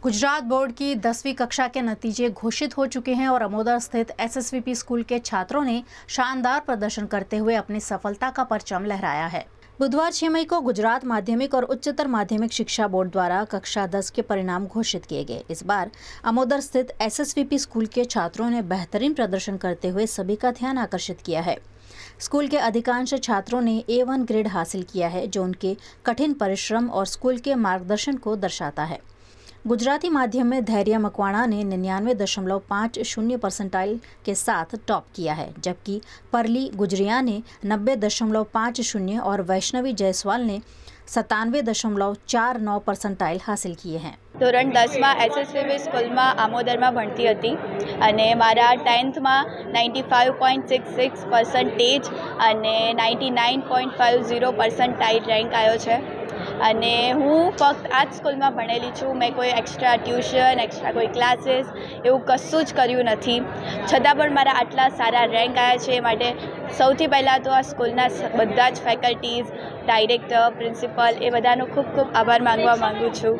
Gujarat board की 10वीं कक्षा के नतीजे घोषित हो चुके हैं और अमोदर स्थित एसएसवीपी स्कूल के छात्रों ने शानदार प्रदर्शन करते हुए अपनी सफलता का परचम लहराया है। बुधवार 6 मई को गुजरात माध्यमिक और उच्चतर माध्यमिक शिक्षा बोर्ड द्वारा कक्षा 10 के परिणाम घोषित किए गए। इस बार अमोदर स्थित एसएसवीपी स्कूल के छात्रों ने बेहतरीन प्रदर्शन करते हुए सभी का ध्यान आकर्षित किया है। स्कूल के अधिकांश छात्रों ने A1 ग्रेड हासिल किया है, जो उनके कठिन परिश्रम और स्कूल के मार्गदर्शन को दर्शाता है। गुजराती माध्यम में धैर्य मकवाणा ने 99.50 परसेंटाइल के साथ टॉप किया है, जबकि परली गुजरिया ने 90.50 और वैष्णवी जायसवाल ने 97.49 परसेंटाइल हासिल किए हैं। ધોરણ 10માં એસએસવીપી સ્કૂલમાં આમોદરમાં ભણતી હતી અને મારા 10થમાં 95.66 પર્સન્ટેજ અને 99.50 પર્સન્ટાઇલ રેન્ક આવ્યો છે અને હું ફક્ત આ જ સ્કૂલમાં ભણેલી છું। મેં કોઈ એક્સ્ટ્રા ટ્યુશન, એક્સ્ટ્રા કોઈ ક્લાસીસ એવું કશું જ કર્યું નથી, છતાં પણ મારા આટલા સારા રેન્ક આવ્યા છે। એ માટે સૌથી પહેલાં તો આ સ્કૂલના બધા જ ફેકલ્ટીઝ, ડાયરેક્ટર, પ્રિન્સિપલ એ બધાનો ખૂબ ખૂબ આભાર માગવા માગું છું।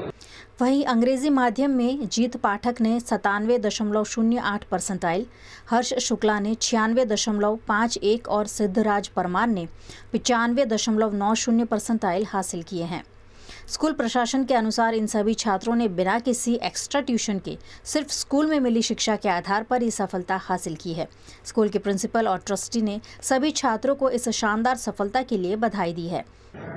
वहीं अंग्रेजी माध्यम में जीत पाठक ने 97.08 परसेंटाइल, हर्ष शुक्ला ने 96.51 और सिद्धराज परमार ने 95.90 परसेंटाइल हासिल किए हैं। स्कूल प्रशासन के अनुसार इन सभी छात्रों ने बिना किसी एक्स्ट्रा ट्यूशन के सिर्फ स्कूल में मिली शिक्षा के आधार पर ये सफलता हासिल की है। स्कूल के प्रिंसिपल और ट्रस्टी ने सभी छात्रों को इस शानदार सफलता के लिए बधाई दी है।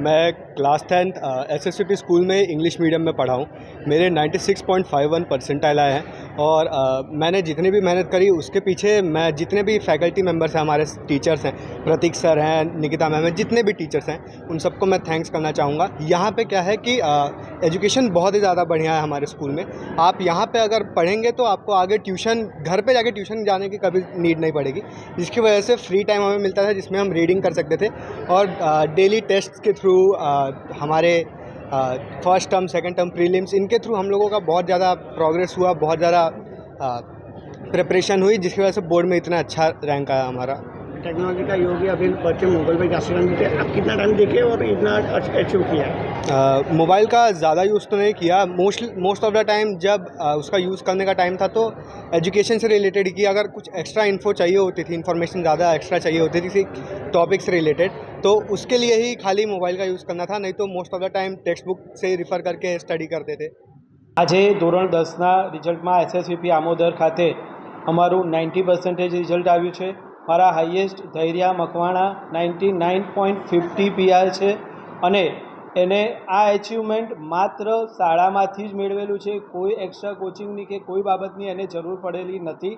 मैं क्लास 10th एसएसवीपी स्कूल में इंग्लिश मीडियम में पढ़ा हूँ। मेरे 96.51 परसेंटाइल आए हैं और मैंने जितनी भी मेहनत करी उसके पीछे मैं जितने भी फैकल्टी मेंबर्स हैं, हमारे टीचर्स हैं, प्रतीक सर हैं, निकिता मैम हैं, जितने भी टीचर्स हैं उन सबको मैं थैंक्स करना चाहूँगा। यहाँ पे क्या है कि एजुकेशन बहुत ही ज़्यादा बढ़िया है हमारे स्कूल में। आप यहाँ पे अगर पढ़ेंगे तो आपको आगे ट्यूशन, घर पे जाके ट्यूशन जाने की कभी नीड नहीं पड़ेगी, जिसकी वजह से फ्री टाइम हमें मिलता था जिसमें हम रीडिंग कर सकते थे और डेली टेस्ट के थ्रू हमारे first term, second term, prelims, इनके थ्रू हम लोगों का बहुत ज़्यादा प्रोग्रेस हुआ, बहुत ज़्यादा प्रिपरेशन हुई, जिसकी वजह से बोर्ड में इतना अच्छा रैंक आया हमारा। टेक्नोलॉजी का योग है, अभी बच्चे मोबाइल पे आश्रम देते, आप कितना टाइम देखे और इतना अचीव किया? मोबाइल का ज़्यादा यूज़ तो नहीं किया। मोस्ट ऑफ द टाइम जब उसका यूज़ करने का टाइम था तो एजुकेशन से रिलेटेड की, अगर कुछ एक्स्ट्रा इन्फो चाहिए होती थी, इन्फॉर्मेशन ज़्यादा एक्स्ट्रा चाहिए होती थी किसी टॉपिक से रिलेटेड, तो उसके लिए ही खाली मोबाइल का यूज़ करना था, नहीं तो most of the time text book से रिफ़र करके स्टडी करते थे। આજે ધોરણ 10ના રિઝલ્ટમાં એસએસવીપી આમોદર ખાતે અમારું 90% રિઝલ્ટ આવ્યું છે। મારા હાઈએસ્ટ ધૈર્ય મકવાણા 99.50 પીઆર છે અને એને આ અચીવમેન્ટ માત્ર શાળામાંથી જ મેળવેલું છે। કોઈ એક્સ્ટ્રા કોચિંગની કે કોઈ બાબતની એને જરૂર પડેલી નથી।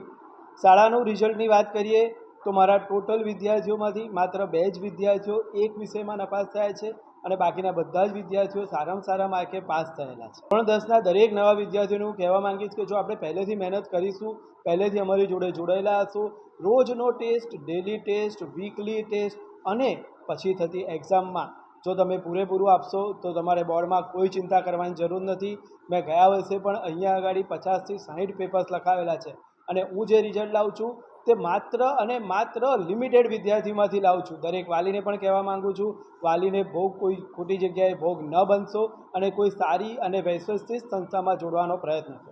શાળાનું રિઝલ્ટની વાત કરીએ તો મારા ટોટલ વિદ્યાર્થીઓમાંથી માત્ર 2 જ વિદ્યાર્થીઓ એક વિષયમાં નપાસ થયા છે અને બાકીના બધા જ વિદ્યાર્થીઓ સારામાં સારા માર્કે પાસ થયેલા છે। ધોરણ 10ના દરેક નવા વિદ્યાર્થીઓને હું કહેવા માંગીશ કે જો આપણે પહેલેથી મહેનત કરીશું, પહેલેથી અમારી જોડે જોડાયેલા હશો, રોજનો test, daily test, weekly test અને પછી થતી એક્ઝામમાં જો તમે પૂરેપૂરું આપશો તો તમારે બોર્ડમાં કોઈ ચિંતા કરવાની જરૂર નથી। મેં ગયા વર્ષે પણ અહીંયા આગળ 50થી 60 પેપર્સ લખાવેલા છે અને હું જે રિઝલ્ટ લાવું છું તે માત્ર અને માત્ર લિમિટેડ વિદ્યાર્થીમાંથી લાવું છું। દરેક વાલીને પણ કહેવા માગું છું, વાલીને ભોગ કોઈ ખોટી જગ્યાએ ભોગ ન બનશો અને કોઈ સારી અને વૈશ્વિક સંસ્થામાં જોડવાનો પ્રયત્ન કરો।